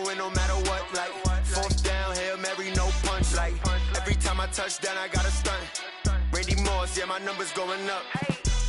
gon' win no matter what. Like, fourth down, Hail Mary, no punch. Like, every time I touch down, I got a stunt. Randy Moss, yeah, my numbers going up.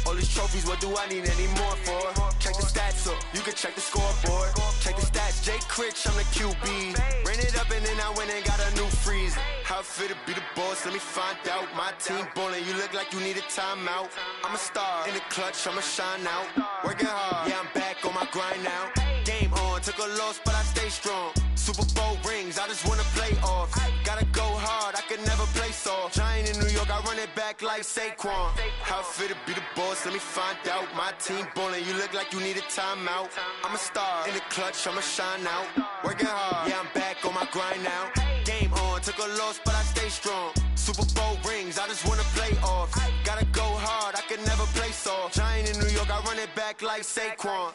All these trophies, what do I need any more for? Check the stats up, you can check the scoreboard. Check the stats, Jay Critch, I'm the QB. Ran it up and then I went and got a new freeze. How it feel to be the boss, let me find out. My team ballin', you look like you need a timeout. I'm a star, in the clutch, I'ma shine out. Working hard, yeah, I'm back on my grind now. Game on, took a loss, but I stay strong. Super Bowl rings, I just wanna play off. Gotta go hard, I can never play soft. Giant in New York, I run it back like Saquon. How it feel to be the boss, let me find out. My team ballin', you look like you need a timeout. I'm a star, in the clutch, I'ma shine out. Working hard, yeah, I'm back on my grind now. Game on, took a loss, but I stay strong. Super Bowl rings, I just wanna play off. Gotta go hard, I can never play soft. Giant in New York, I run it back like Saquon.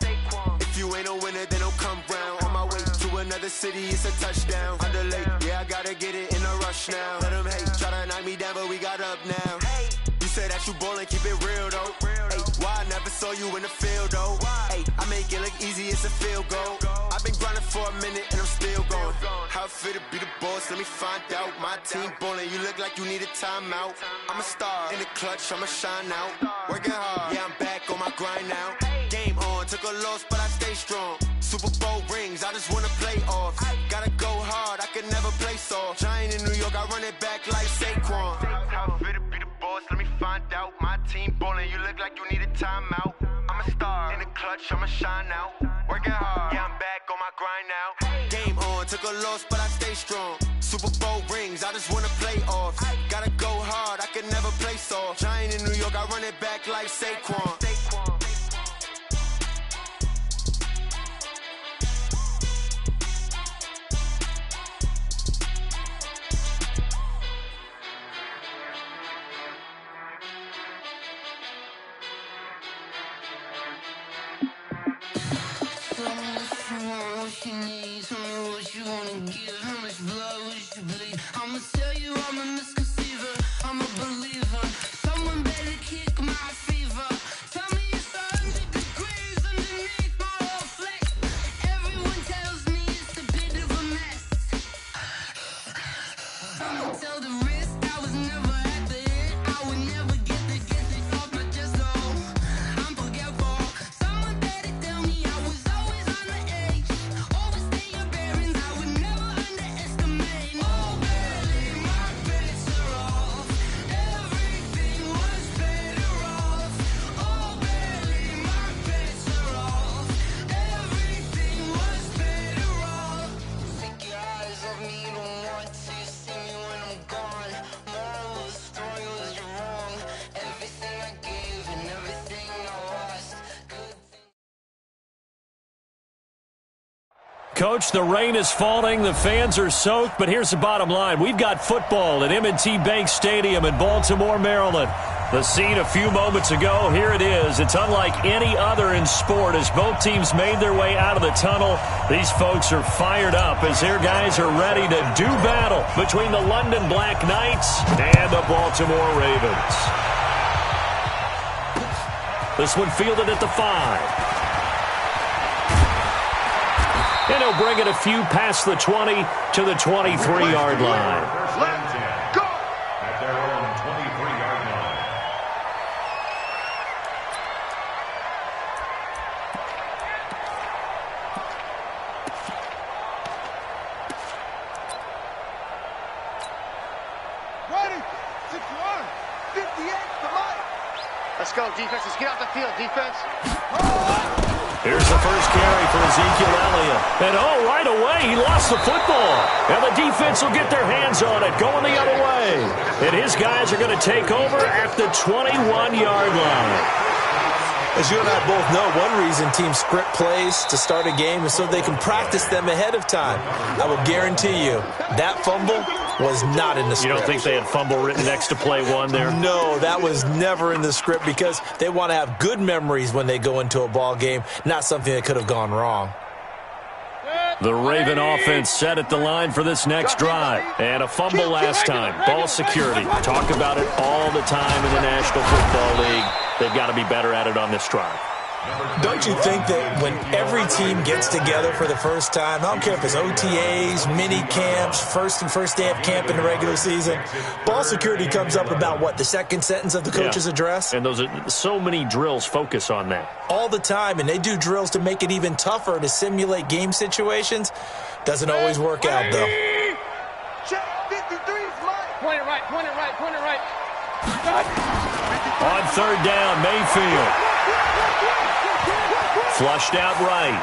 If you ain't a winner, then don't come round. On my way to another city, it's a touchdown. Underlay, yeah, I gotta get it in a rush now. Let them hate, try to knock me down, but we got up now. You said that you ballin', keep it real though. Ay, why I never saw you in the field though? Ay, I make it look easy, it's a field goal. I've been grinding for a minute and I'm still going. How it feel to be the boss, let me find out. My team ballin', you look like you need a timeout. I'm a star, in the clutch, I'ma shine out. Working hard, yeah, I'm back on my grind now. Game on, took a loss, but I stay strong. Super Bowl rings, I just wanna play off. Gotta go hard, I can never play soft. Giant in New York, I run it back like Saquon. How it feel to be the boss, let me find out. My team ballin', you look like you need a timeout. I'm a star, in the clutch, I'ma shine out. Working hard, yeah, I'm back on my grind now. Game on, took a loss, but I stay strong. Super Bowl rings, I just wanna play off. Gotta go hard, I can never play soft. Giant in New York, I run it back like Saquon. I'ma tell you I'm a misconceiver, I'm a believer. Someone better kick my fever. Tell me it's 100 degrees underneath my whole flesh. Everyone tells me it's a bit of a mess. I'ma tell the risk I was never at the end. I would never get this off my chest though. I'm forgetful. Someone better tell me I was always on the edge. Overstay your bearings, I would never underestimate. Oh barely, my bets are off. Everything was better off. Oh barely, my bets are off. Everything was better off. Take your eyes off me, don't want to see me when I'm gone. Moral of the story was you're wrong. Everything I gave and everything I lost. Good thing. Coach, the rain is falling, the fans are soaked, but here's the bottom line. We've got football at M&T Bank Stadium in Baltimore, Maryland. The scene a few moments ago, here it is. It's unlike any other in sport as both teams made their way out of the tunnel. These folks are fired up as their guys are ready to do battle between the London Black Knights and the Baltimore Ravens. This one fielded at the 5. And he'll bring it a few past the 20 to the 23-yard line. Let's go! At their own 23-yard line. Ready? 61, 58, the line. Let's go, defense. Let's get off the field, defense. Here's the first carry for Ezekiel Elliott. And right away, he lost the football. And the defense will get their hands on it, going the other way. And his guys are going to take over at the 21-yard line. As you and I both know, one reason teams script plays to start a game is so they can practice them ahead of time. I will guarantee you that fumble was not in the script. You don't think they had fumble written next to play one there? No, that was never in the script because they want to have good memories when they go into a ball game, not something that could have gone wrong. The Raven offense set at the line for this next drive. And a fumble last time. Ball security. Talk about it all the time in the National Football League. They've got to be better at it on this drive. Don't you think that when every team gets together for the first time, I don't care if it's OTAs, mini camps, first day of camp in the regular season, ball security comes up about, what, the second sentence of the coach's address? And those are so many drills focus on that. All the time, and they do drills to make it even tougher to simulate game situations. Doesn't always work out, though. Check 53's line. Point it right, point it right, point it right. On third down, Mayfield. Flushed out right.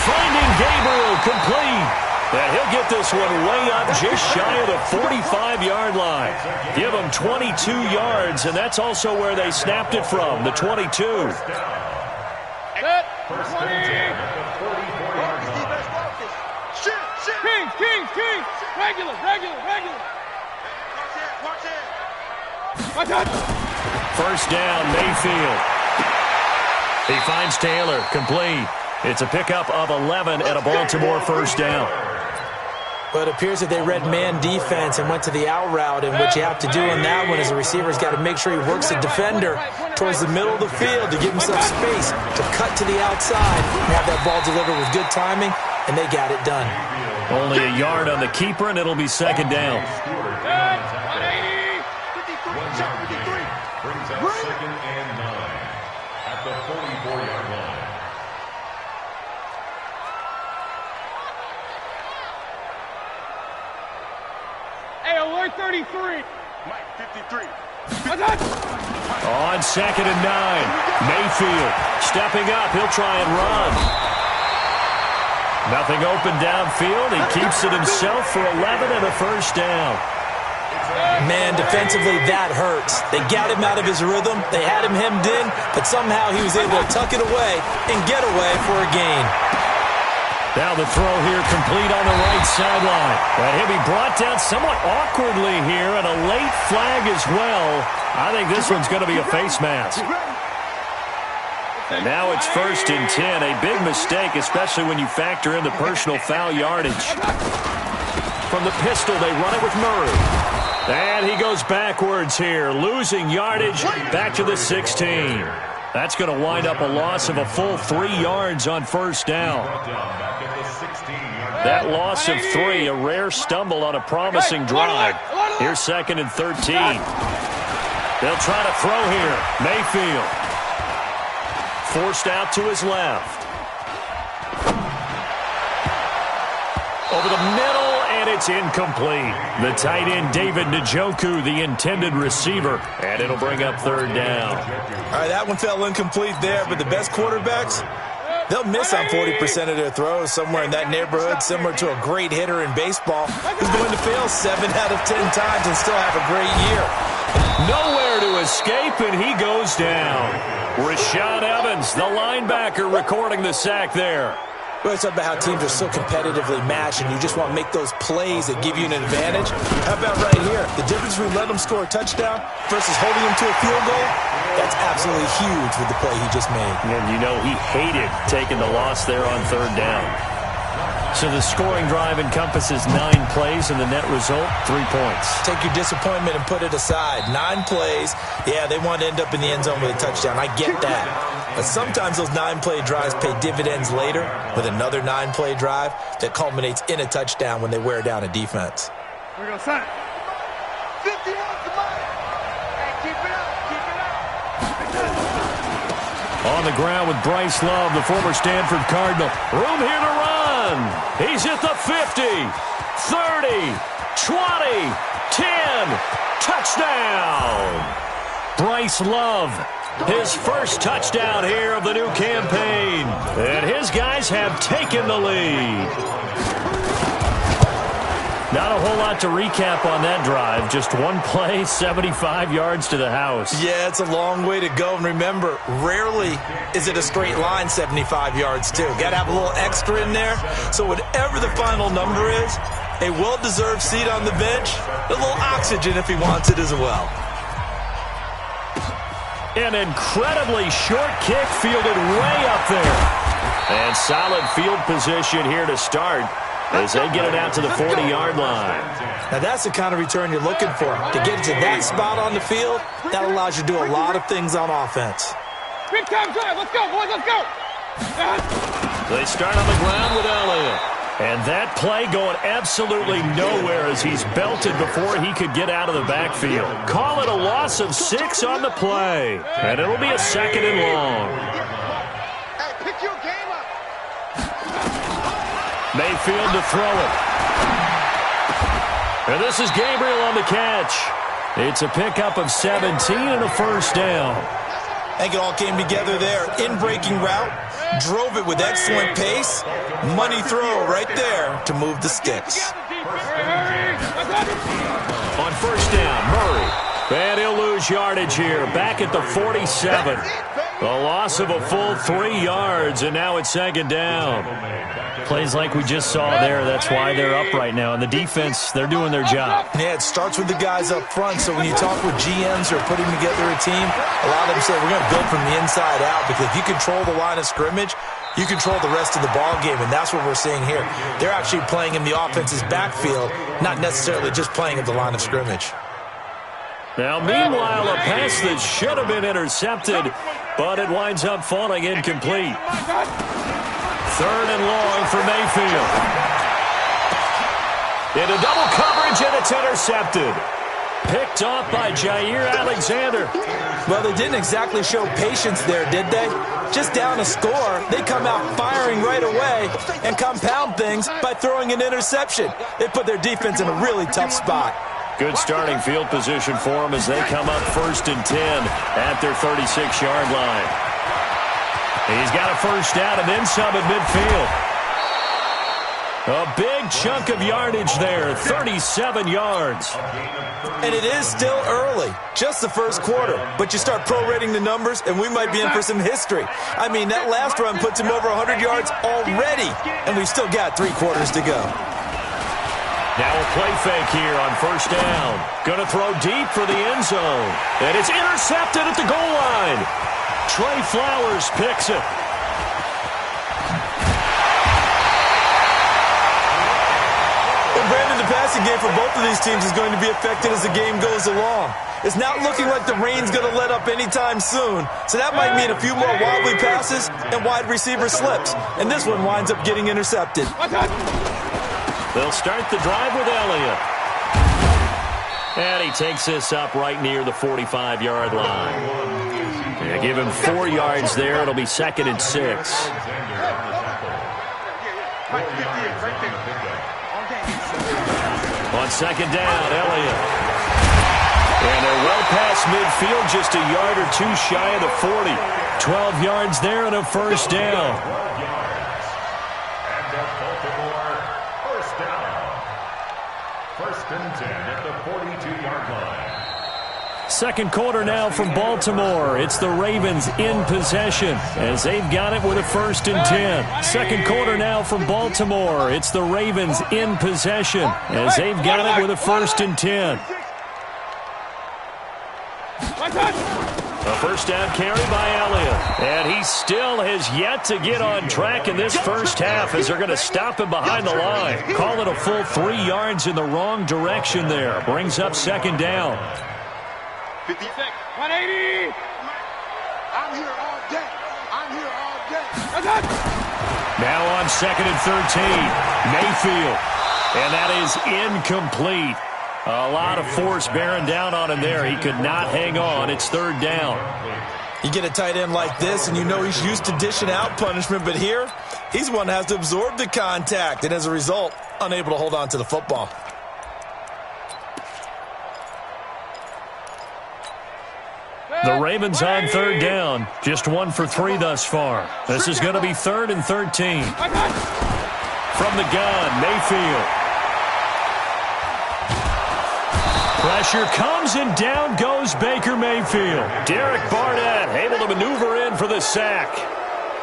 Finding Gabriel complete. And he'll get this one way up just shy of the 45-yard line. Give him 22 yards, and that's also where they snapped it from, the 22. Set. 20. Kings. Regular. First down, Mayfield. He finds Taylor, complete. It's a pickup of 11 and a Baltimore first down. But it appears that they read man defense and went to the out route, and what you have to do on that one is the receiver's got to make sure he works the defender towards the middle of the field to give himself space to cut to the outside and have that ball delivered with good timing, and they got it done. Only a yard on the keeper, and it'll be second down. 180. 53. Brings up second and 9 at the 44-yard line. Hey, alert 33. Mike 53. On second and 9, Mayfield stepping up. He'll try and run. Nothing open downfield. He keeps it himself for 11 and a first down. Man, defensively, that hurts. They got him out of his rhythm. They had him hemmed in, but somehow he was able to tuck it away and get away for a gain. Now the throw here complete on the right sideline. And he'll be brought down somewhat awkwardly here, and a late flag as well. I think this one's going to be a face mask. And now it's first and 10. A big mistake, especially when you factor in the personal foul yardage. From the pistol, they run it with Murray. And he goes backwards here, losing yardage back to the 16. That's going to wind up a loss of a full 3 yards on first down. That loss of 3, a rare stumble on a promising drive. Here's second and 13. They'll try to throw here. Mayfield. Forced out to his left. Over the middle, and it's incomplete. The tight end, David Njoku, the intended receiver, and it'll bring up third down. All right, that one fell incomplete there, but the best quarterbacks, they'll miss on 40% of their throws, somewhere in that neighborhood, similar to a great hitter in baseball who's going to fail 7 out of 10 times and still have a great year. Nowhere to escape, and he goes down. Rashad Evans, the linebacker, recording the sack there. We always talk about how teams are so competitively matched, and you just want to make those plays that give you an advantage. How about right here? The difference between letting them score a touchdown versus holding them to a field goal, that's absolutely huge with the play he just made. And you know he hated taking the loss there on third down. So the scoring drive encompasses 9 plays, and the net result, 3 points. Take your disappointment and put it aside. 9 plays. Yeah, they want to end up in the end zone with a touchdown. I get that. But sometimes those 9-play drives pay dividends later with another 9-play drive that culminates in a touchdown when they wear down a defense. Here we go, son. 50 yards to mine. Hey, keep it up. On the ground with Bryce Love, the former Stanford Cardinal. Room here to run. He's at the 50, 30, 20, 10. Touchdown. Bryce Love, his first touchdown here of the new campaign. And his guys have taken the lead. Not a whole lot to recap on that drive. Just one play, 75 yards to the house. Yeah, it's a long way to go. And remember, rarely is it a straight line 75 yards, too. Got to have a little extra in there. So whatever the final number is, a well-deserved seat on the bench, a little oxygen if he wants it as well. An incredibly short kick fielded way up there. And solid field position here to start. as they get it out to the 40-yard line. Now, that's the kind of return you're looking for. To get to that spot on the field, that allows you to do a lot of things on offense. Big time drive. Let's go, boys. Let's go. They start on the ground with Elliott. And that play going absolutely nowhere as he's belted before he could get out of the backfield. Call it a loss of 6 on the play. And it'll be a 2nd and long. Hey, pick your game up. Mayfield to throw it. And this is Gabriel on the catch. It's a pickup of 17 and a first down. I think it all came together there. In-breaking route, drove it with excellent pace. Money throw right there to move the sticks. On first down, Murray. And he'll lose yardage here. Back at the 47. A loss of a full 3 yards, and now it's 2nd down. Plays like we just saw there, that's why they're up right now. And the defense, they're doing their job. Yeah, it starts with the guys up front, so when you talk with GMs who are putting together a team, a lot of them say we're going to build from the inside out, because if you control the line of scrimmage, you control the rest of the ball game, and that's what we're seeing here. They're actually playing in the offense's backfield, not necessarily just playing at the line of scrimmage. Now, meanwhile, a pass that should have been intercepted, but it winds up falling incomplete. 3rd and long for Mayfield. Into double coverage, and it's intercepted. Picked off by Jair Alexander. Well, they didn't exactly show patience there, did they? Just down a score, they come out firing right away and compound things by throwing an interception. They put their defense in a really tough spot. Good starting field position for them as they come up 1st and 10 at their 36-yard line. He's got a first down and then some at midfield. A big chunk of yardage there, 37 yards. And it is still early, just the first quarter. But you start prorating the numbers, and we might be in for some history. I mean, that last run puts him over 100 yards already, and we've still got 3 quarters to go. Now a play fake here on first down. Going to throw deep for the end zone. And it's intercepted at the goal line. Trey Flowers picks it. Well, Brandon, the passing game for both of these teams is going to be affected as the game goes along. It's not looking like the rain's going to let up anytime soon. So that might mean a few more wobbly passes and wide receiver slips. And this one winds up getting intercepted. They'll start the drive with Elliott. And he takes this up right near the 45-yard line. Yeah, give him 4 yards there. It'll be 2nd and 6. On 2nd down, Elliott. And they're well past midfield, just a yard or 2 shy of the 40. 12 yards there and a first down. Second quarter now from Baltimore. It's the Ravens in possession as they've got it with a 1st and 10. Second quarter now from Baltimore. It's the Ravens in possession as they've got it with a 1st and 10. A first down carry by Elliott. And he still has yet to get on track in this first half as they're going to stop him behind the line. Call it a full 3 yards in the wrong direction there. Brings up 2nd down. 56. 180. I'm here all day. I'm here all day. Now on 2nd and 13. Mayfield. And that is incomplete. A lot of force bearing down on him there. He could not hang on. It's 3rd down. You get a tight end like this, and you know he's used to dishing out punishment. But here, he's one that has to absorb the contact. And as a result, unable to hold on to the football. The Ravens on 3rd down. Just 1 for 3 thus far. This is going to be 3rd and 13. From the gun, Mayfield. Pressure comes and down goes Baker Mayfield. Derek Barnett able to maneuver in for the sack.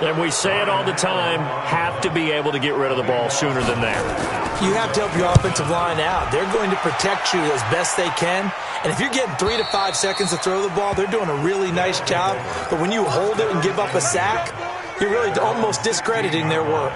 And we say it all the time, have to be able to get rid of the ball sooner than that. You have to help your offensive line out. They're going to protect you as best they can. And if you're getting 3 to 5 seconds to throw the ball, they're doing a really nice job. But when you hold it and give up a sack, you're really almost discrediting their work.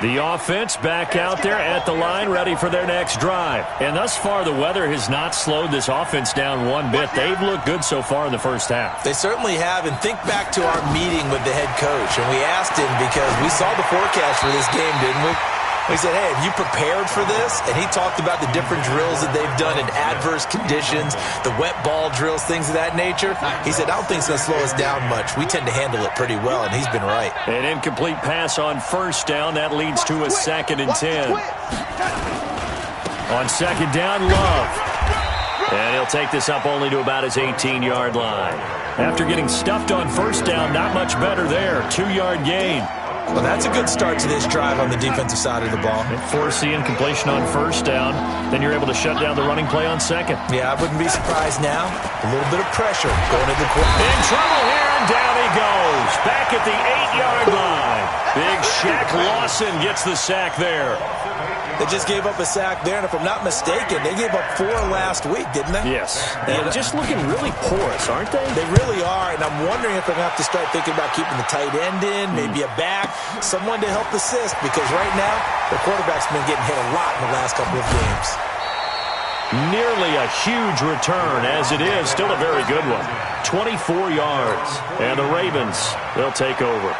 The offense back out there at the line, ready for their next drive. And thus far, the weather has not slowed this offense down one bit. They've looked good so far in the first half. They certainly have. And think back to our meeting with the head coach. And we asked him, because we saw the forecast for this game, didn't we? We said, hey, have you prepared for this? And he talked about the different drills that they've done in adverse conditions, the wet ball drills, things of that nature. He said, I don't think it's going to slow us down much. We tend to handle it pretty well, and he's been right. An incomplete pass on first down. That leads to a 2nd and 10. On 2nd down, Love. And he'll take this up only to about his 18-yard line. After getting stuffed on first down, not much better there. 2-yard gain. Well, that's a good start to this drive on the defensive side of the ball. Force the incompletion on first down. Then you're able to shut down the running play on second. Yeah, I wouldn't be surprised now. A little bit of pressure going into the quarter. In trouble here, and down he goes. Back at the 8-yard line. Big Shaq Lawson gets the sack there. They just gave up a sack there, and if I'm not mistaken, they gave up 4 last week, didn't they? Yes. And just looking really porous, aren't they? They really are, and I'm wondering if they're going to have to start thinking about keeping the tight end in, maybe a back, someone to help assist, because right now, the quarterback's been getting hit a lot in the last couple of games. Nearly a huge return, as it is. Still a very good one. 24 yards. And the Ravens, they'll take over.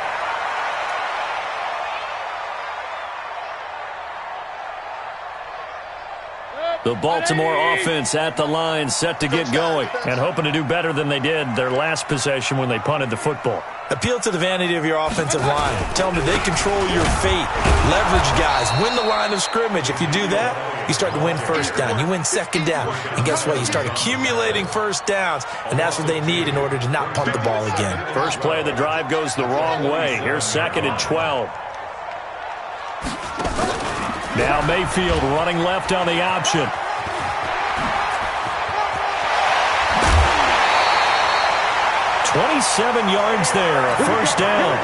The Baltimore offense at the line, set to get going, and hoping to do better than they did their last possession when they punted the football. Appeal to the vanity of your offensive line. Tell them that they control your fate. Leverage guys. Win the line of scrimmage. If you do that, you start to win first down. You win second down. And guess what? You start accumulating first downs, and that's what they need in order to not punt the ball again. First play of the drive goes the wrong way. Here's 2nd and 12. Now Mayfield running left on the option. .27 yards there, a first down.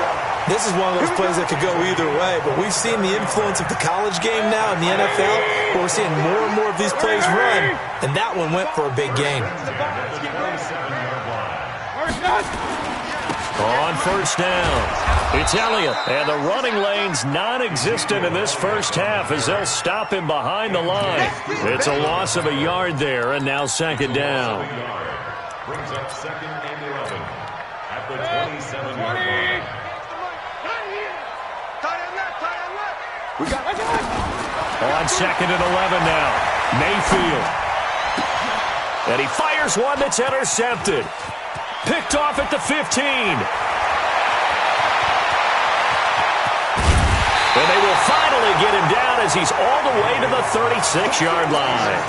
This is one of those plays that could go either way, but we've seen the influence of the college game now in the NFL, where we're seeing more and more of these plays run, and that one went for a big gain. On first down, it's Elliott, and the running lane's non-existent in this first half as they'll stop him behind the line. It's a loss of a yard there, and now 2nd down. Brings up 2nd and 11 at the 27-yard line. We got On 2nd and 11 now, Mayfield. And he fires one that's intercepted. Picked off at the 15. And they will finally get him down as he's all the way to the 36-yard line.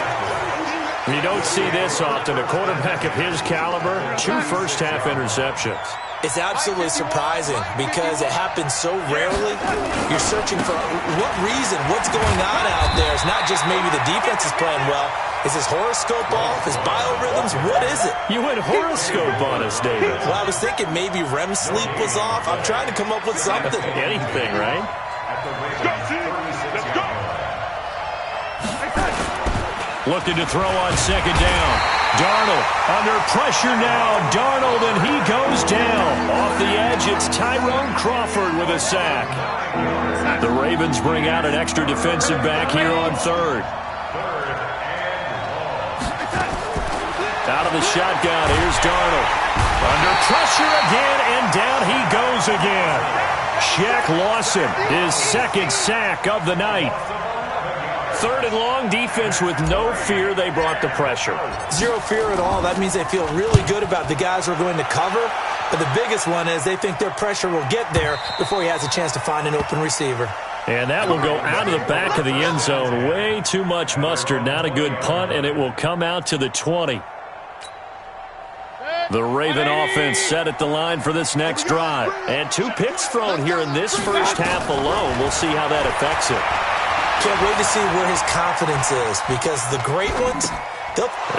You don't see this often. A quarterback of his caliber, 2 first-half interceptions. It's absolutely surprising because it happens so rarely. You're searching for what reason, what's going on out there. It's not just maybe the defense is playing well. Is his horoscope off? His biorhythms? What is it? You went horoscope on us, David. Well, I was thinking maybe REM sleep was off. I'm trying to come up with something. Anything, right? Looking to throw on 2nd down. Darnold under pressure now. Darnold, and he goes down. Off the edge, it's Tyrone Crawford with a sack. The Ravens bring out an extra defensive back here on 3rd. Out of the shotgun, here's Darnold. Under pressure again, and down he goes again. Shaq Lawson, his 2nd sack of the night. 3rd and long, defense with no fear. They brought the pressure. Zero fear at all. That means they feel really good about the guys who are going to cover. But the biggest one is they think their pressure will get there before he has a chance to find an open receiver. And that will go out of the back of the end zone. Way too much mustard. Not a good punt, and it will come out to the 20. The Raven offense set at the line for this next drive. And 2 picks thrown here in this first half alone. We'll see how that affects it. Can't wait to see where his confidence is, because the great ones,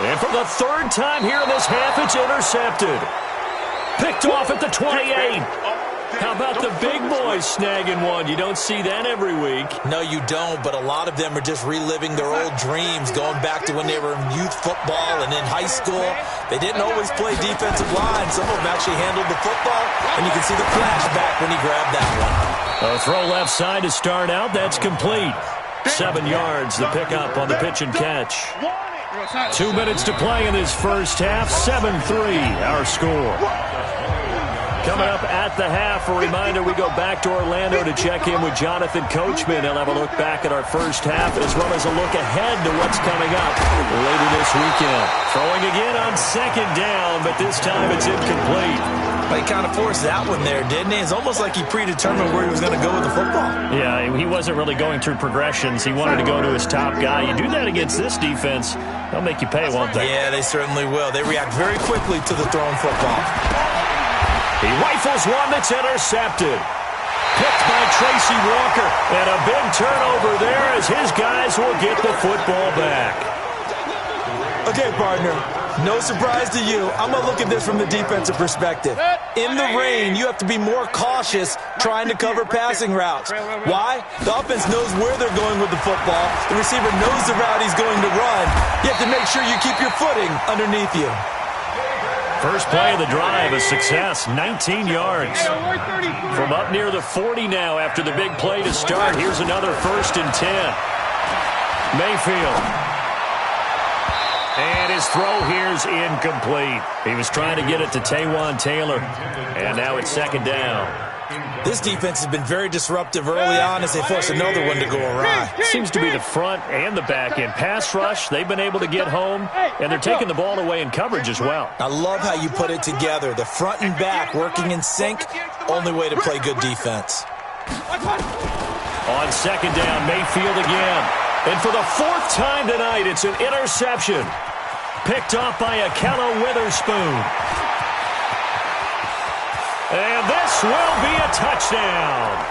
and for the 3rd time here in this half, it's intercepted. Picked off at the 28. How about the big boys snagging one? You don't see that every week. No, you don't, but a lot of them are just reliving their old dreams, going back to when they were in youth football and in high school. They didn't always play defensive line. Some of them actually handled the football, and you can see the flashback when he grabbed that one. A throw left side to start out. That's complete. 7 yards, the pickup on the pitch and catch. 2 minutes to play in this first half. 7-3, our score. Coming up at the half, a reminder, we go back to Orlando to check in with Jonathan Coachman. He'll have a look back at our first half as well as a look ahead to what's coming up later this weekend. Throwing again on second down, but this time it's incomplete. He kind of forced that one there, didn't he? It's almost like he predetermined where he was going to go with the football. Yeah, he wasn't really going through progressions. He wanted to go to his top guy. You do that against this defense, they'll make you pay, won't they? Yeah, they certainly will. They react very quickly to the thrown football. He rifles one that's intercepted. Picked by Tracy Walker. And a big turnover there as his guys will get the football back. Okay, partner. No surprise to you. I'm going to look at this from the defensive perspective. In the rain, you have to be more cautious trying to cover passing routes. Why? The offense knows where they're going with the football. The receiver knows the route he's going to run. You have to make sure you keep your footing underneath you. First play of the drive, a success, 19 yards. From up near the 40 now after the big play to start. Here's another 1st and 10. Mayfield. And his throw here's incomplete. He was trying to get it to Taywan Taylor. And now it's 2nd down. This defense has been very disruptive early on as they force another one to go awry. Seems to be the front and the back end. Pass rush, they've been able to get home, and they're taking the ball away in coverage as well. I love how you put it together. The front and back working in sync, only way to play good defense. On 2nd down, Mayfield again. And for the 4th time tonight, it's an interception. Picked off by Akello Witherspoon. And this will be a touchdown.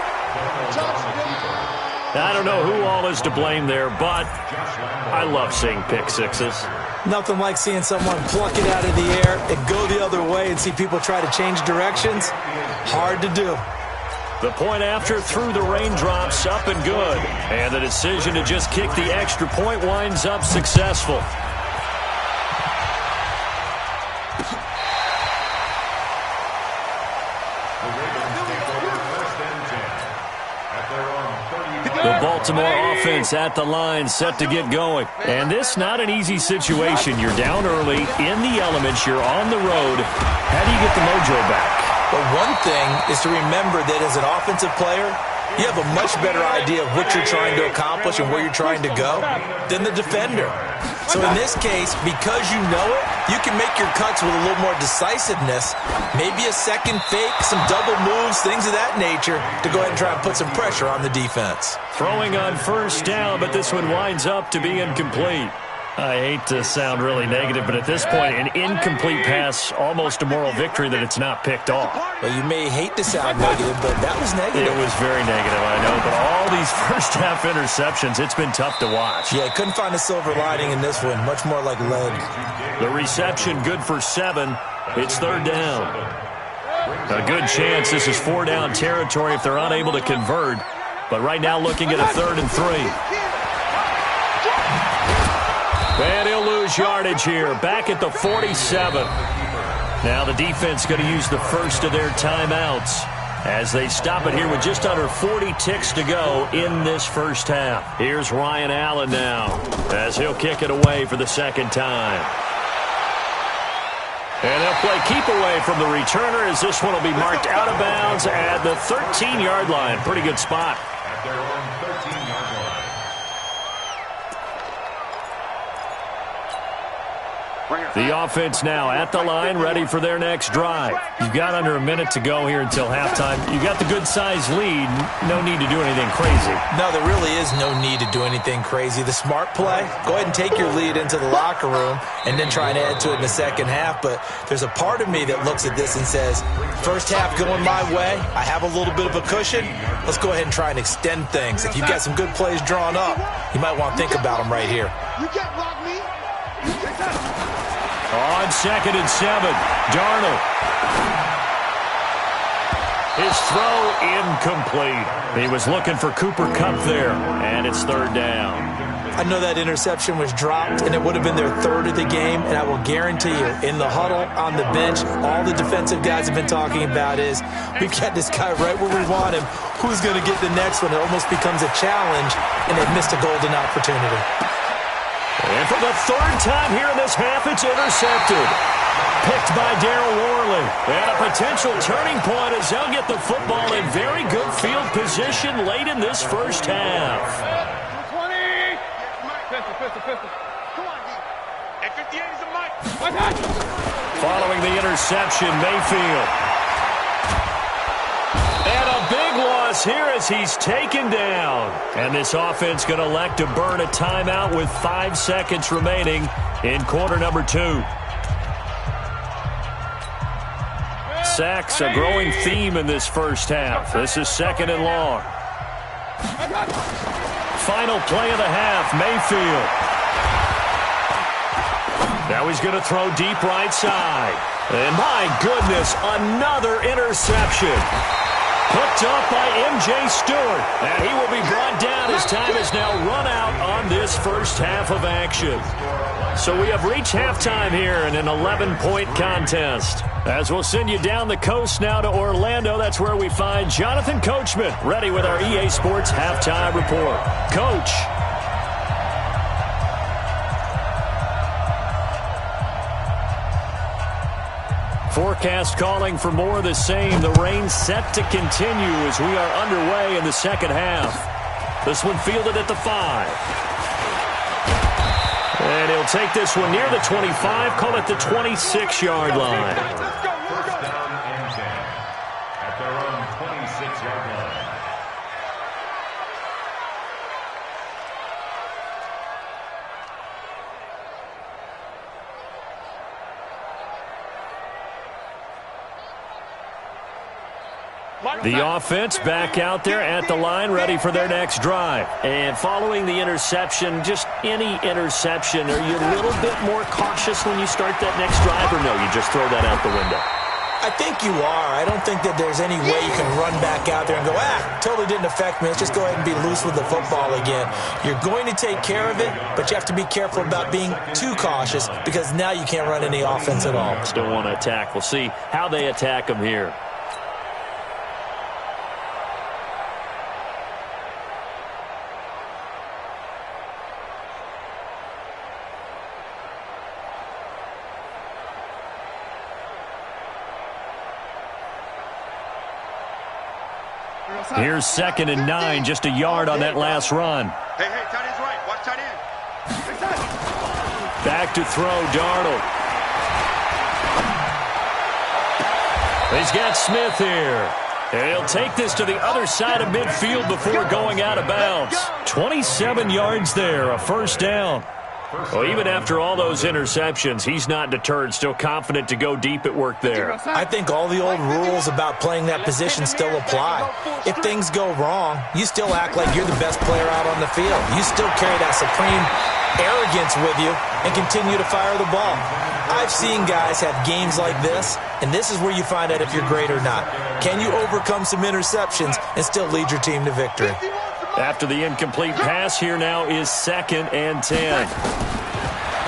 I don't know who all is to blame there, but I love seeing pick sixes. Nothing like seeing someone pluck it out of the air and go the other way and see people try to change directions. Hard to do. The point after through the raindrops, up and good. And the decision to just kick the extra point winds up successful. The Baltimore offense at the line, set to get going. And this not an easy situation. You're down early, in the elements, you're on the road. How do you get the mojo back? But one thing is to remember that as an offensive player, you have a much better idea of what you're trying to accomplish and where you're trying to go than the defender. So in this case, because you know it, you can make your cuts with a little more decisiveness, maybe a second fake, some double moves, things of that nature, to go ahead and try and put some pressure on the defense. Throwing on 1st down, but this one winds up to be incomplete. I hate to sound really negative, but at this point, an incomplete pass, almost a moral victory that it's not picked off. Well, you may hate to sound negative, but that was negative. It was very negative, I know, but all these first-half interceptions, it's been tough to watch. Yeah, couldn't find a silver lining in this one, much more like lead. The reception good for 7. It's 3rd down. A good chance this is 4-down territory if they're unable to convert, but right now looking at a 3rd and 3. And he'll lose yardage here, back at the 47. Now the defense going to use the first of their timeouts as they stop it here with just under 40 ticks to go in this first half. Here's Ryan Allen now as he'll kick it away for the 2nd time. And they'll play keep away from the returner as this one will be marked out of bounds at the 13-yard line. Pretty good spot. At their own 13-yard line. The offense now at the line, ready for their next drive. You've got under a minute to go here until halftime. You've got the good-sized lead. No need to do anything crazy. No, there really is no need to do anything crazy. The smart play, go ahead and take your lead into the locker room and then try and add to it in the second half. But there's a part of me that looks at this and says, first half going my way, I have a little bit of a cushion. Let's go ahead and try and extend things. If you've got some good plays drawn up, you might want to think about them right here. You can't block me. On 2nd and 7, Darnold. His throw incomplete. He was looking for Cooper Kupp there, and it's 3rd down. I know that interception was dropped, and it would have been their third of the game, and I will guarantee you, in the huddle, on the bench, all the defensive guys have been talking about is, we've got this guy right where we want him. Who's going to get the next one? It almost becomes a challenge, and they've missed a golden opportunity. And for the third time here in this half, it's intercepted. Picked by Darryl Worley. And a potential turning point as they'll get the football in very good field position late in this first half. 20. Pistol. Come on, D. At 58 is a mic. Following the interception, Mayfield. And a big loss here as he's taken down. And this offense going to elect to burn a timeout with 5 seconds remaining in quarter number 2. Sacks, a growing theme in this first half. This is second and long. Final play of the half, Mayfield. Now he's going to throw deep right side. And my goodness, another interception. Hooked up by M.J. Stewart. And he will be brought down as time is now run out on this first half of action. So we have reached halftime here in an 11-point contest. As we'll send you down the coast now to Orlando, that's where we find Jonathan Coachman, ready with our EA Sports Halftime Report. Coach. Forecast calling for more of the same. The rain set to continue as we are underway in the second half. This one fielded at the 5. And he'll take this one near the 25, call it the 26-yard line. First down and 10 at their own 26-yard line. The offense back out there at the line, ready for their next drive. And following the interception, just any interception, are you a little bit more cautious when you start that next drive, or no, you just throw that out the window? I think you are. I don't think that there's any way you can run back out there and go, totally didn't affect me. Let's just go ahead and be loose with the football again. You're going to take care of it, but you have to be careful about being too cautious because now you can't run any offense at all. Still want to attack. We'll see how they attack them here. Here's 2nd and 9, just a yard on that last run. Hey, tight end's right. Watch tight end. Back to throw, Darnold. He's got Smith here. And he'll take this to the other side of midfield before going out of bounds. 27 yards there, a first down. Well, even after all those interceptions, he's not deterred, still confident to go deep at work there. I think all the old rules about playing that position still apply. If things go wrong, you still act like you're the best player out on the field. You still carry that supreme arrogance with you and continue to fire the ball. I've seen guys have games like this, and this is where you find out if you're great or not. Can you overcome some interceptions and still lead your team to victory? After the incomplete pass, here now is 2nd and 10.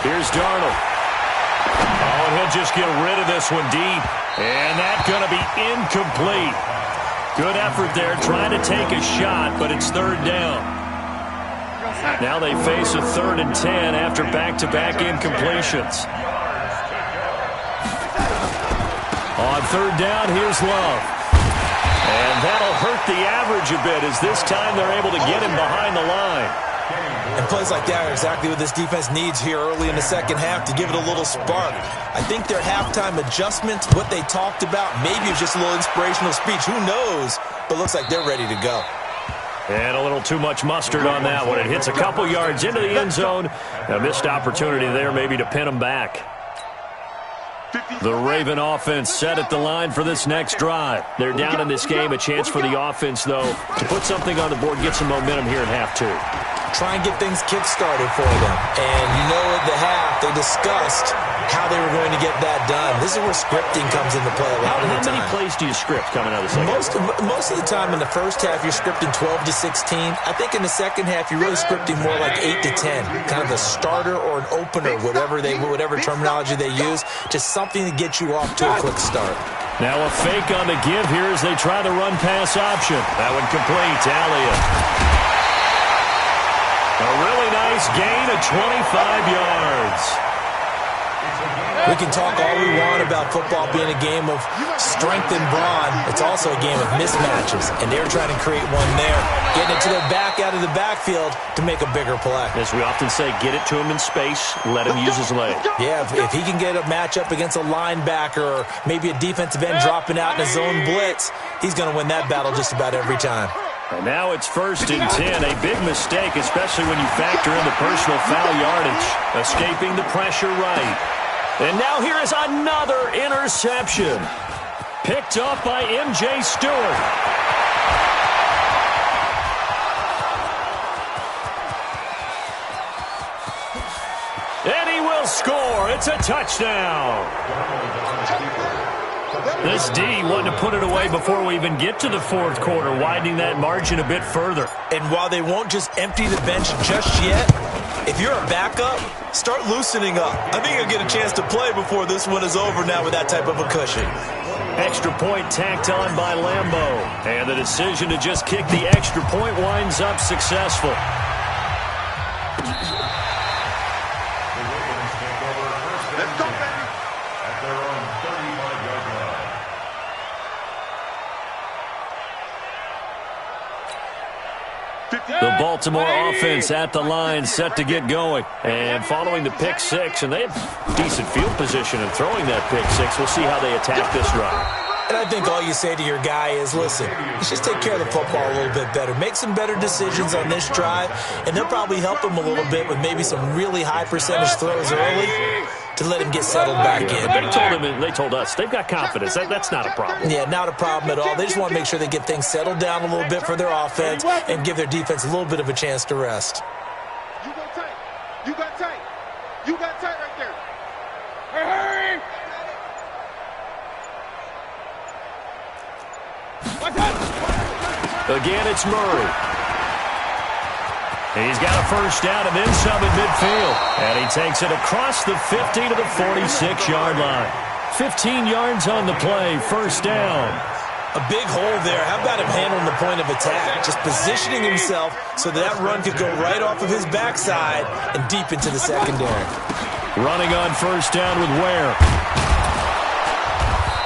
Here's Darnold. Oh, and he'll just get rid of this one deep. And that's going to be incomplete. Good effort there trying to take a shot, but it's 3rd down. Now they face a 3rd and 10 after back-to-back incompletions. On 3rd down, here's Love. And that'll hurt the average a bit as this time they're able to get him behind the line. And plays like that are exactly what this defense needs here early in the second half to give it a little spark. I think their halftime adjustment, what they talked about, maybe it's just a little inspirational speech. Who knows? But looks like they're ready to go. And a little too much mustard on that one. It hits a couple yards into the end zone. A missed opportunity there maybe to pin them back. The Raven offense set at the line for this next drive. They're down in this game. A chance for the offense, though, to put something on the board, get some momentum here in half 2. try and get things kick-started for them. And you know at the half, they discussed how they were going to get that done. This is where scripting comes into play a lot of the time. How many plays do you script coming out of the second? Most of the time in the first half, you're scripting 12 to 16. I think in the second half, you're really scripting more like 8 to 10. Kind of a starter or an opener, whatever terminology they use. Just something to get you off to a quick start. Now a fake on the give here as they try the run-pass option. That one complete. Elliott. A really nice gain of 25 yards. We can talk all we want about football being a game of strength and brawn. It's also a game of mismatches, and they're trying to create one there, getting it to their back out of the backfield to make a bigger play. As we often say, get it to him in space, let him use his leg. Yeah, if he can get a matchup against a linebacker or maybe a defensive end dropping out in a zone blitz, he's going to win that battle just about every time. And now it's 1st and 10. A big mistake, especially when you factor in the personal foul yardage. Escaping the pressure right. And now here is another interception. Picked up by M.J. Stewart. And he will score. It's a touchdown. This D wanted to put it away before we even get to the fourth quarter, widening that margin a bit further. And while they won't just empty the bench just yet, if you're a backup, start loosening up. I think you'll get a chance to play before this one is over now with that type of a cushion. Extra point tacked on by Lambeau. And the decision to just kick the extra point winds up successful. Let's go, baby. At their own 35-yard line. The Baltimore offense at the line, set to get going. And following the pick six, and they have decent field position in throwing that pick six. We'll see how they attack this drive. And I think all you say to your guy is, listen, let's just take care of the football a little bit better. Make some better decisions on this drive, and they'll probably help him a little bit with maybe some really high percentage throws early to let him get settled back in. They told us they've got confidence. That's not a problem. Yeah, not a problem at all. They just want to make sure they get things settled down a little bit for their offense and give their defense a little bit of a chance to rest. You go tight. You got tight. You got tight right there. Hurry! Again, it's Murray. He's got a first down and then some at midfield. And he takes it across the 50 to the 46-yard line. 15 yards on the play, first down. A big hole there. How about him handling the point of attack? Just positioning himself so that run could go right off of his backside and deep into the secondary. Running on first down with Ware.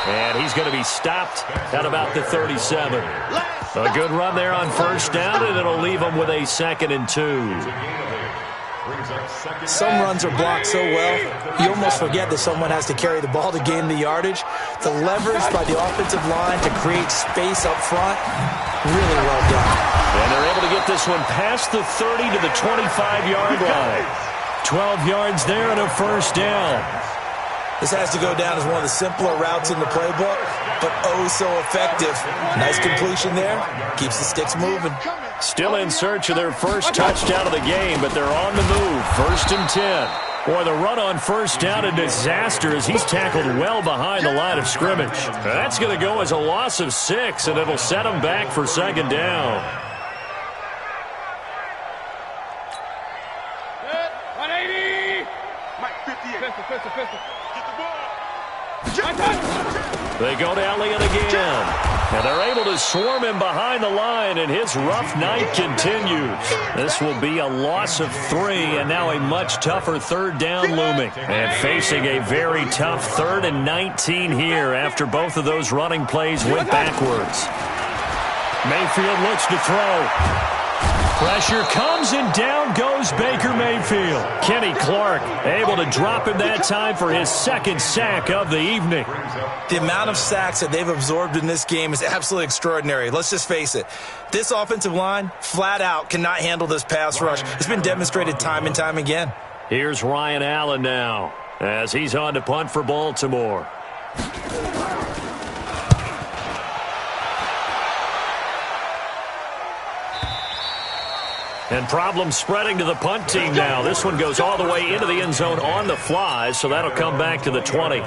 And he's going to be stopped at about the 37. A good run there on first down, and it'll leave him with a 2nd and 2. Some runs are blocked so well, you almost forget that someone has to carry the ball to gain the yardage. The leverage by the offensive line to create space up front, really well done. And they're able to get this one past the 30 to the 25-yard line. 12 yards there and a first down. This has to go down as one of the simpler routes in the playbook, but oh so effective. Nice completion there. Keeps the sticks moving. Still in search of their first touchdown of the game, but they're on the move. 1st and 10. Boy, the run on first down, a disaster as he's tackled well behind the line of scrimmage. That's going to go as a loss of 6, and it'll set him back for 2nd down. 180! Mike, 58. Pistol. They go to Elliott again. And they're able to swarm him behind the line, and his rough night continues. This will be a loss of 3, and now a much tougher 3rd down looming. And facing a very tough 3rd and 19 here after both of those running plays went backwards. Mayfield looks to throw. Pressure comes, and down goes Baker Mayfield. Kenny Clark able to drop him that time for his 2nd sack of the evening. The amount of sacks that they've absorbed in this game is absolutely extraordinary. Let's just face it. This offensive line, flat out, cannot handle this pass rush. It's been demonstrated time and time again. Here's Ryan Allen now as he's on to punt for Baltimore. And problems spreading to the punt team now. This one goes all the way into the end zone on the fly, so that'll come back to the 20.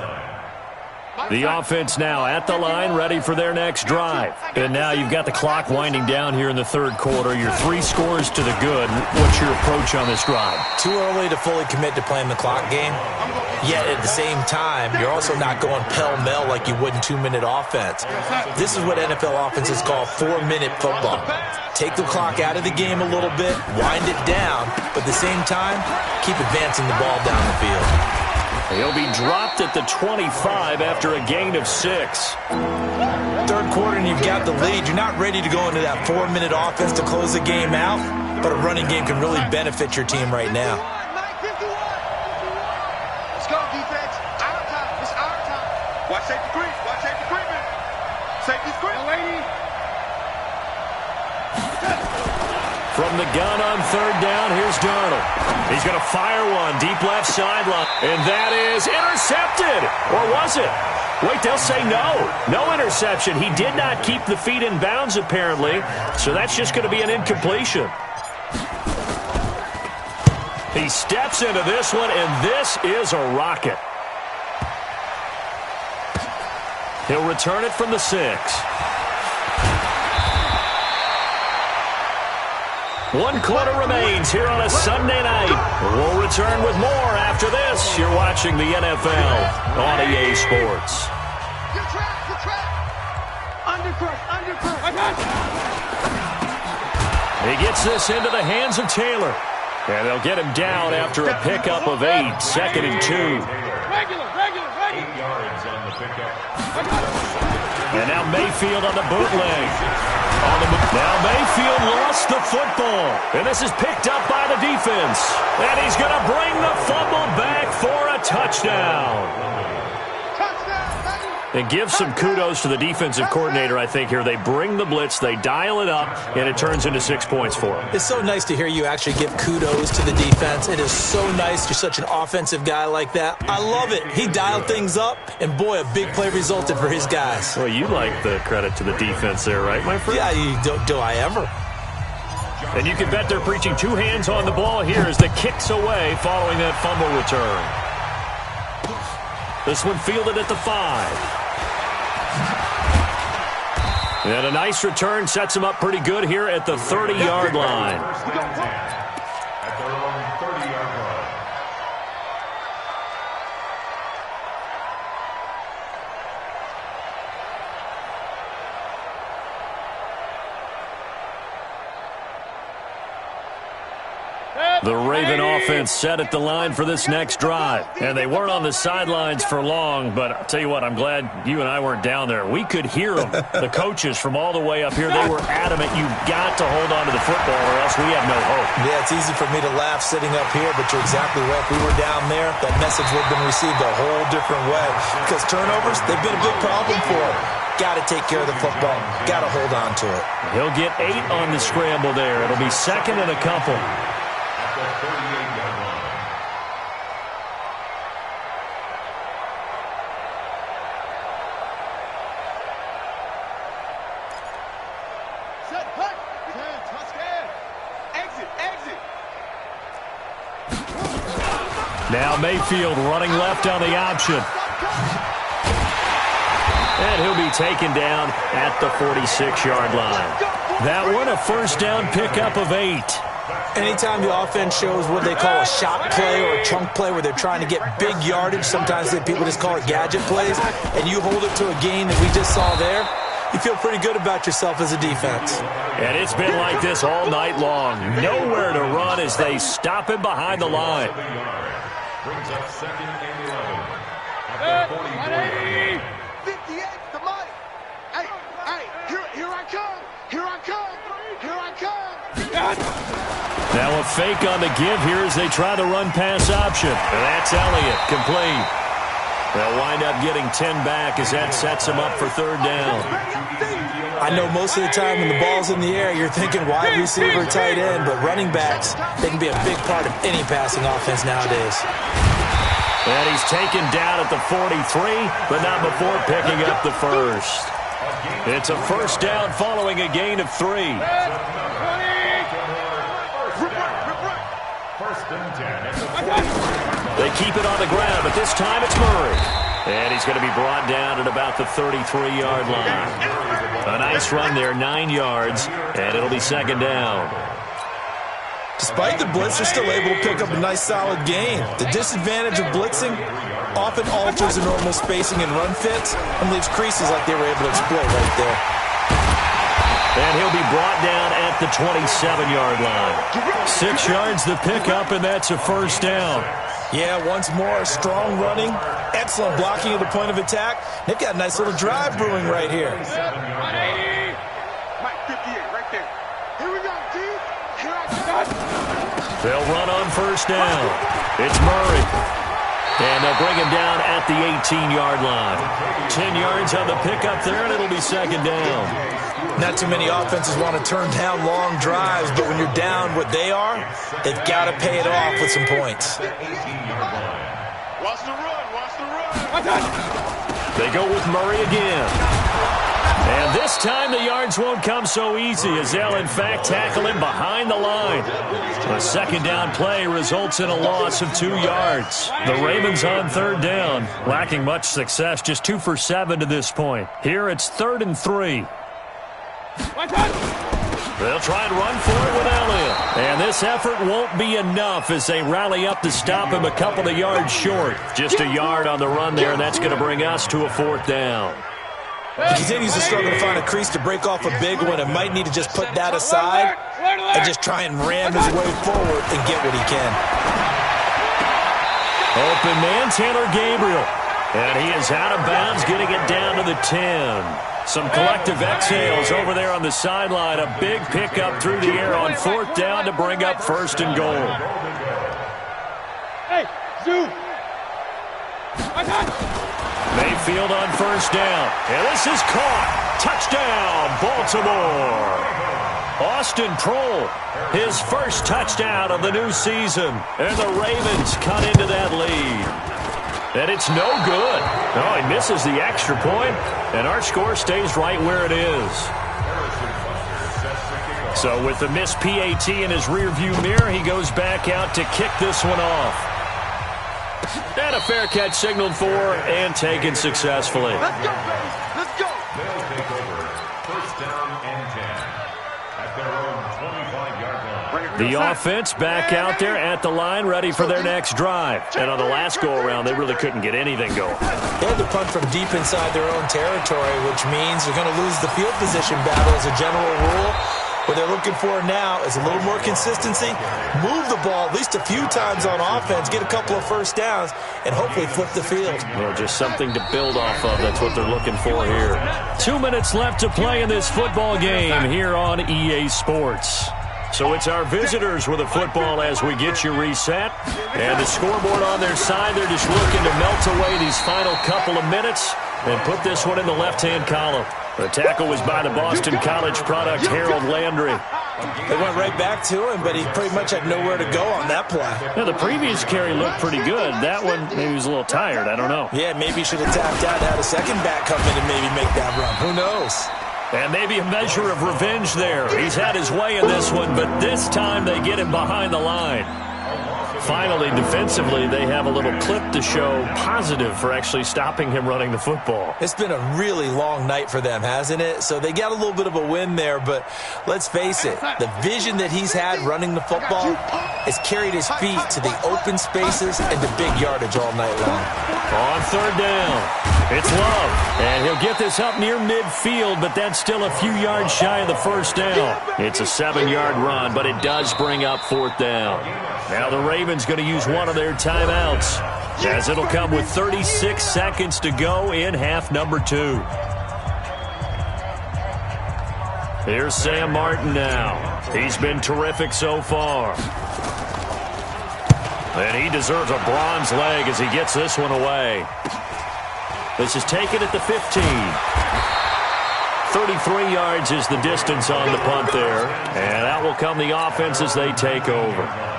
The offense now at the line, ready for their next drive. And now you've got the clock winding down here in the third quarter. You're 3 scores to the good. What's your approach on this drive? Too early to fully commit to playing the clock game. Yet at the same time, you're also not going pell-mell like you would in 2-minute offense. This is what NFL offenses call 4-minute football. Take the clock out of the game a little bit, wind it down, but at the same time, keep advancing the ball down the field. He'll be dropped at the 25 after a gain of 6. Third quarter and you've got the lead. You're not ready to go into that 4-minute offense to close the game out, but a running game can really benefit your team right now. Let's go, defense. Our time. It's our time. Watch safety creep. Watch safety creeping. Safety creep. Lady. From the gun on third down, here's Darnold. He's going to fire one deep left sideline, and that is intercepted. Or was it? Wait, they'll say no. No interception. He did not keep the feet in bounds, apparently, so that's just going to be an incompletion. He steps into this one, and this is a rocket. He'll return it from the 6. 1 quarter remains here on a Sunday night. We'll return with more after this. You're watching the NFL on EA Sports. Good trap. Undercross. He gets this into the hands of Taylor. And they'll get him down after a pickup of 8, 2nd and 2. Regular. 8 yards on the pickup. And now Mayfield on the bootleg. Now Mayfield lost the football. And this is picked up by the defense. And he's going to bring the fumble back for a touchdown. And give some kudos to the defensive coordinator, I think, here. They bring the blitz, they dial it up, and it turns into 6 points for them. It's so nice to hear you actually give kudos to the defense. It is so nice. You're such an offensive guy like that. I love it. He dialed things up, and boy, a big play resulted for his guys. Well, you like the credit to the defense there, right, my friend? Yeah, do I ever? And you can bet they're preaching 2 hands on the ball here as the kick's away following that fumble return. This one fielded at the 5. And a nice return sets him up pretty good here at the 30-yard line. At their own 30-yard line. The Raven offense set at the line for this next drive. And they weren't on the sidelines for long, but I'll tell you what, I'm glad you and I weren't down there. We could hear them, the coaches from all the way up here. They were adamant, you've got to hold on to the football or else we have no hope. Yeah, it's easy for me to laugh sitting up here, but you're exactly right. If we were down there, that message would have been received a whole different way. Because turnovers, they've been a big problem for them. Got to take care of the football. Got to hold on to it. He'll get 8 on the scramble there. It'll be 2nd and a couple. The 38-yard line. Set, punt. 10, touchdown. Exit. Now Mayfield running left on the option. And he'll be taken down at the 46-yard line. That one, a first down pickup of 8. Anytime the offense shows what they call a shot play or a chunk play where they're trying to get big yardage, sometimes people just call it gadget plays, and you hold it to a gain that we just saw there, you feel pretty good about yourself as a defense. And it's been like this all night long. Nowhere to run as they stop him behind the line. Brings up 2nd and 11. At the 44-yard line. 58, the money. Hey, here I come. Now a fake on the give here as they try the run-pass option. And that's Elliott, complete. They'll wind up getting 10 back as that sets them up for 3rd down. I know most of the time when the ball's in the air, you're thinking wide receiver, tight end, but running backs, they can be a big part of any passing offense nowadays. And he's taken down at the 43, but not before picking up the first. It's a first down following a gain of 3. They keep it on the ground, but this time it's Murray. And he's going to be brought down at about the 33-yard line. A nice run there, 9 yards, and it'll be second down. Despite the blitz, they're still able to pick up a nice, solid gain. The disadvantage of blitzing often alters the normal spacing and run fits and leaves creases like they were able to exploit right there. And he'll be brought down at the 27-yard line. 6 yards the pickup, and that's a first down. Yeah, once more, strong running, excellent blocking at the point of attack. They've got a nice little drive brewing right here. Mike 58, right there. Here we go, T. They'll run on first down. It's Murray. And they'll bring him down at the 18-yard line. 10 yards on the pickup there, and it'll be second down. Not too many offenses want to turn down long drives, but when you're down what they are, they've got to pay it off with some points. Watch the run, watch the run. They go with Murray again. And this time the yards won't come so easy as they'll, in fact, tackle him behind the line. A second down play results in a loss of 2 yards. The Ravens on third down, lacking much success, just 2 for 7 to this point. Here it's 3rd and 3. They'll try and run for it with Elliott. And this effort won't be enough as they rally up to stop him a couple of yards short. Just a yard on the run there, and that's going to bring us to a 4th down. He continues to struggle to find a crease to break off a big one and might need to just put that aside and just try and ram his way forward and get what he can. Open man, Taylor Gabriel. And he is out of bounds, getting it down to the 10. Some collective exhales over there on the sideline. A big pickup through the air on 4th down to bring up 1st and goal. Hey, Zoo. Mayfield on first down. And this is caught. Touchdown, Baltimore. Austin Prohl, his first touchdown of the new season. And the Ravens cut into that lead. And it's no good. Oh, he misses the extra point, and our score stays right where it is. So with the missed PAT in his rearview mirror, he goes back out to kick this one off. And a fair catch signaled for and taken successfully. Let's go, baby. Let's go. They'll take over 1st down and 10 at their own 25-yard line. The offense back out there at the line, ready for their next drive. And on the last go-around, they really couldn't get anything going. They had to punt from deep inside their own territory, which means they're going to lose the field position battle as a general rule. What they're looking for now is a little more consistency, move the ball at least a few times on offense, get a couple of first downs, and hopefully flip the field. Well, just something to build off of. That's what they're looking for here. 2 minutes left to play in this football game here on EA Sports. So it's our visitors with the football as we get you reset. And the scoreboard on their side, they're just looking to melt away these final couple of minutes and put this one in the left-hand column. The tackle was by the Boston College product, Harold Landry. They went right back to him, but he pretty much had nowhere to go on that play. Yeah, the previous carry looked pretty good. That one, maybe he was a little tired. I don't know. Yeah, maybe he should have tapped out and had a second back come in and maybe make that run. Who knows? And maybe a measure of revenge there. He's had his way in this one, but this time they get him behind the line. Finally, defensively, they have a little clip to show positive for actually stopping him running the football. It's been a really long night for them, hasn't it? So they got a little bit of a win there, but let's face it, the vision that he's had running the football has carried his feet to the open spaces and to big yardage all night long. On 3rd down, it's Love, and he'll get this up near midfield, but that's still a few yards shy of the first down. It's a 7-yard run, but it does bring up 4th down. Now the Ravens going to use one of their timeouts, as it'll come with 36 seconds to go in half number 2. Here's Sam Martin now. He's been terrific so far. And he deserves a bronze leg as he gets this one away. This is taken at the 15. 33 yards is the distance on the punt there. And out will come the offense as they take over.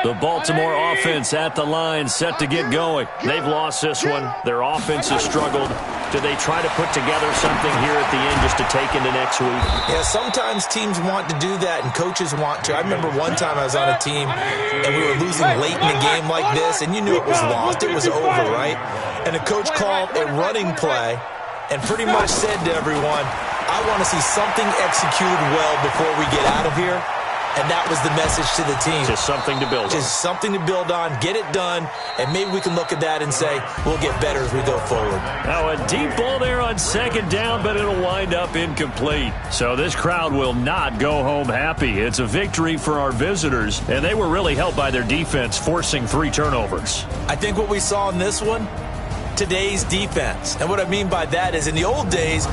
The Baltimore offense at the line, set to get going. They've lost this one. Their offense has struggled. Do they try to put together something here at the end just to take into next week? Yeah, sometimes teams want to do that and coaches want to. I remember one time I was on a team and we were losing late in the game like this, and you knew it was lost. It was over, right? And the coach called a running play and pretty much said to everyone, I want to see something executed well before we get out of here. And that was the message to the team. Just something to build on. Just something to build on, get it done, and maybe we can look at that and say, we'll get better as we go forward. Now a deep ball there on second down, but it'll wind up incomplete. So this crowd will not go home happy. It's a victory for our visitors, and they were really helped by their defense, forcing 3 turnovers. I think what we saw in this one, today's defense. And what I mean by that is in the old days,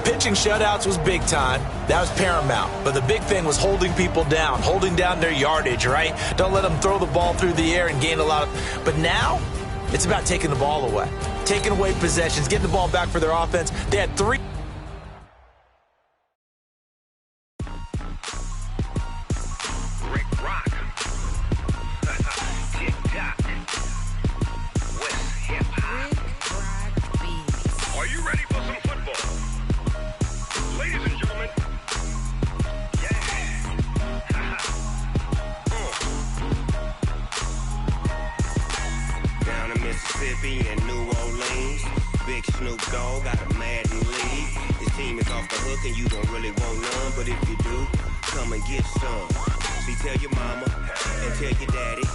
pitching shutouts was big time. That was paramount. But the big thing was holding people down, holding down their yardage, right? Don't let them throw the ball through the air and gain a lot of... But now, it's about taking the ball away. Taking away possessions, getting the ball back for their offense. They had 3... and New Orleans, big Snoop Dogg got a Madden league. His team is off the hook and you don't really want none, but if you do, come and get some. See, tell your mama and tell your daddy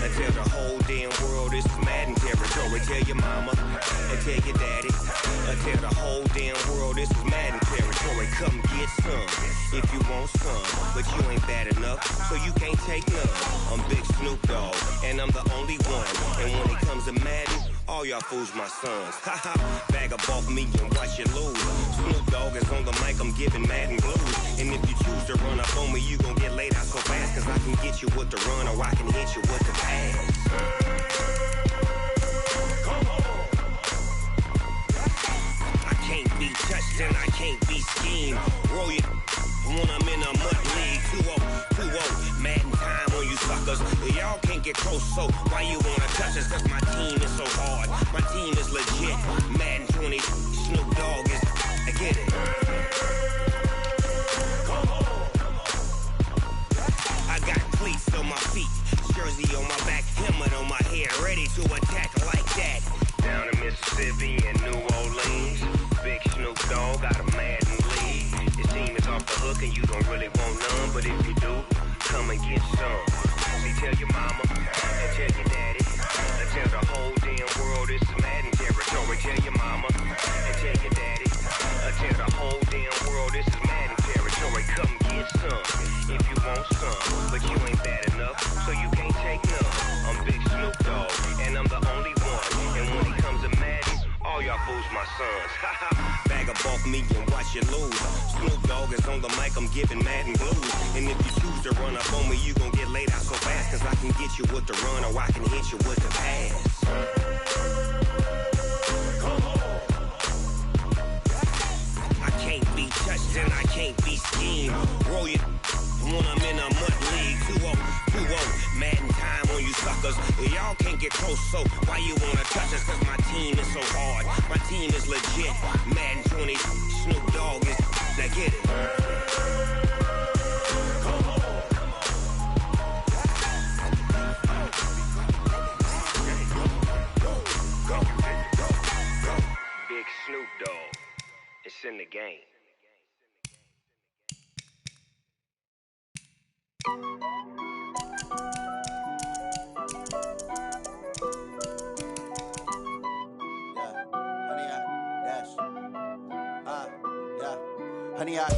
and tell the whole damn world this is Madden territory. Tell your mama and tell your daddy and tell the whole damn world this is Madden territory. Come get some if you want some, but you ain't bad enough, so you can't take none. I'm Big Snoop Dogg and I'm the only one, and when it comes to Madden, all y'all fools my sons. Haha, bag up off me and watch you lose. Snoop Dogg is on the mic, I'm giving Madden blues. And if you choose to run up on me, you gon' get laid out so fast, cause I can get you with the run or I can hit you with the pass. Come on. I can't be touched and I can't be schemed. Roll you when I'm in a mud league. 2-0, Madden time on you suckers. Y'all can't get close, so why you wanna touch us? Cause my team is so hard, my team is legit. Madden 20, Snoop Dogg is, I get it. Come on. I got cleats on my feet, jersey on my back, helmet on my head, ready to attack like that. Down in Mississippi and New Orleans, big Snoop Dogg got a Madden league. His team is off the hook and you don't really want none, but if you do, come and get some. See, tell your mama and tell your daddy and tell the whole damn world this is Madden territory. Tell your mama and tell your daddy and tell the whole damn world this is Madden territory. Come get some if you want some, but you ain't bad enough, so you can't take none. I'm Big Snoop Dogg and I'm the only one, and when it comes to Madden, all y'all fools my sons. Bag up off me and watch you lose. Snoop Dogg is on the mic, I'm giving Madden blues. And if you choose to run up on me, you gon' get laid out so fast, cause I can get you with the run or I can hit you with the pass. Come on. I can't be touched and I can't be schemed. Roll you when I'm in a mud league. 2-0, Madden time on you suckers. Y'all can't get close, so why you wanna touch us? Cause my team is so hard, my team is legit. Madden 20, Snoop Dogg is, now get it. Come on. Big Snoop Dogg, it's in the game. Honey, I